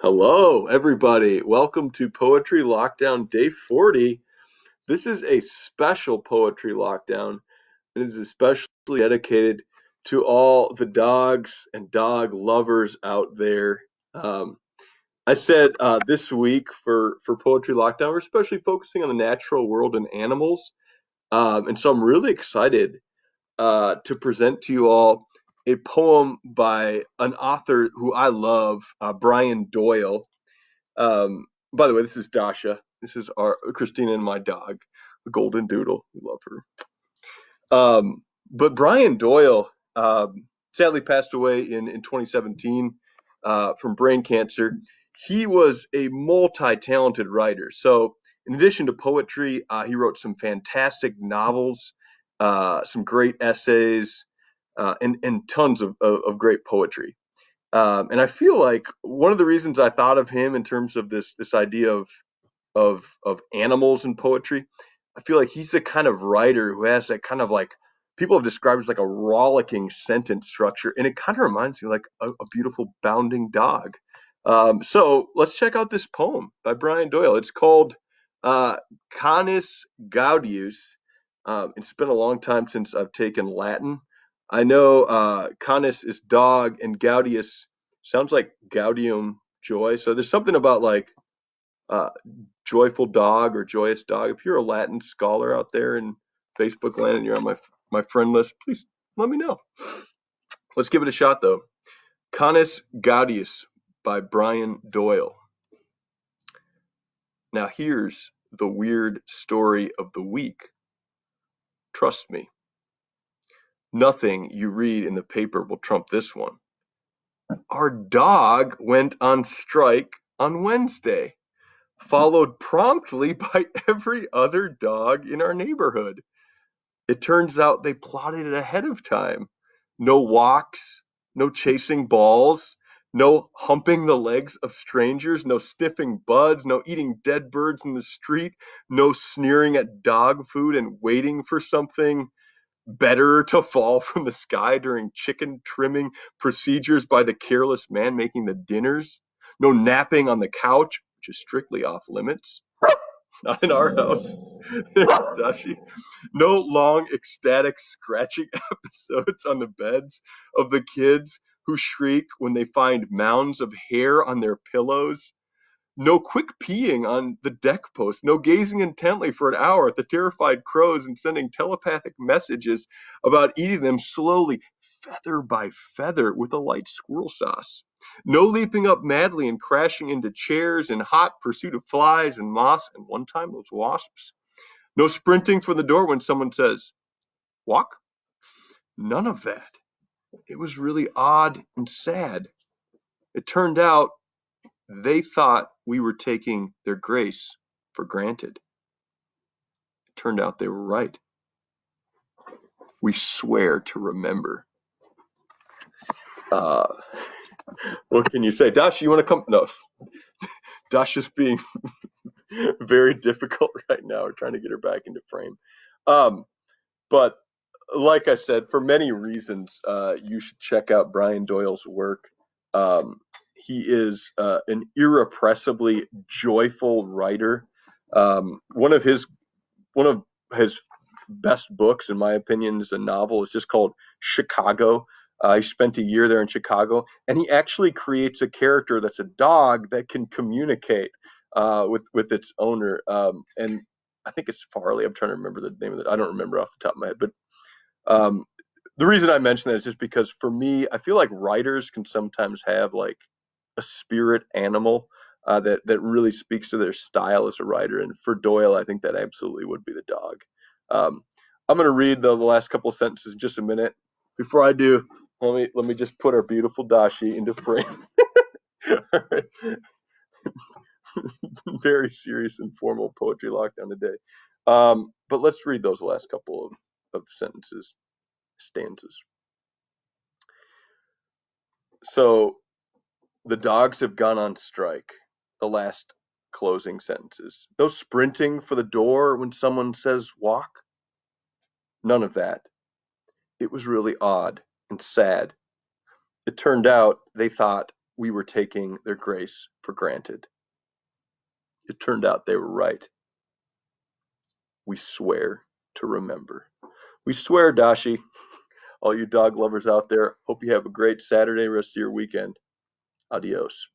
Hello, everybody. Welcome to Poetry Lockdown Day 40. This is a special Poetry Lockdown, and it is especially dedicated to all the dogs and dog lovers out there. Um, I said this week for Poetry Lockdown, we're especially focusing on the natural world and animals. And so I'm really excited to present to you all a poem by an author who I love, Brian Doyle. Um, by the way, this is Dasha. This is our Christina and my dog, the Golden Doodle. We love her. But Brian Doyle sadly passed away in 2017 from brain cancer. He was a multi-talented writer. So, in addition to poetry, he wrote some fantastic novels, some great essays, and tons of great poetry. And I feel like one of the reasons I thought of him in terms of this idea of animals in poetry, I feel like he's the kind of writer who has that kind of like people have described as like a rollicking sentence structure, and it kind of reminds me like a beautiful bounding dog. So let's check out this poem by Brian Doyle. It's called uh, Canis Gaudius. It's been a long time since I've taken Latin. I know Canis is dog and Gaudius sounds like Gaudium joy. So there's something about like uh, joyful dog or joyous dog. If you're a Latin scholar out there in Facebook land and you're on my friend list, please let me know. Let's give it a shot though. Canis Gaudius by Brian Doyle. Now here's the weird story of the week. Trust me, nothing you read in the paper will trump this one. Our dog went on strike on Wednesday, followed promptly by every other dog in our neighborhood. It turns out they plotted it ahead of time. No walks, no chasing balls, no humping the legs of strangers, no sniffing buds, no eating dead birds in the street, no sneering at dog food and waiting for something better to fall from the sky during chicken trimming procedures by the careless man making the dinners, no napping on the couch, which is strictly off limits. Not in our house. There's Dashi. No long ecstatic scratching episodes on the beds of the kids who shriek when they find mounds of hair on their pillows. No quick peeing on the deck post. No gazing intently for an hour at the terrified crows and sending telepathic messages about eating them slowly, feather by feather, with a light squirrel sauce. No leaping up madly and crashing into chairs in hot pursuit of flies and moths, and one time those wasps. No sprinting for the door when someone says, walk? None of that. It was really odd and sad. It turned out they thought we were taking their grace for granted. It turned out they were right. We swear to remember. Uh, what can you say? Dash, you want to come? No. Dash is being very difficult right now. We're trying to get her back into frame. Um, but like I said, for many reasons, you should check out Brian Doyle's work. Um, he is an irrepressibly joyful writer. One of his best books, in my opinion, is a novel. It's just called Chicago. He spent a year there in Chicago, and he actually creates a character that's a dog that can communicate with its owner. And I think it's Farley. I'm trying to remember the name of it. I don't remember off the top of my head, but um, the reason I mention that is just because for me, I feel like writers can sometimes have like a spirit animal that really speaks to their style as a writer. And for Doyle, I think that absolutely would be the dog. Um, I'm going to read the last couple of sentences in just a minute. Before I do, let me just put our beautiful Dashi into frame. Very serious and formal poetry lockdown today. But let's read those last couple of sentences, stanzas. So the dogs have gone on strike. The last closing sentences. No sprinting for the door when someone says walk. None of that. It was really odd and sad. It turned out they thought we were taking their grace for granted. It turned out they were right. We swear to remember. We swear, Dashi. All you dog lovers out there, hope you have a great Saturday, rest of your weekend. Adios.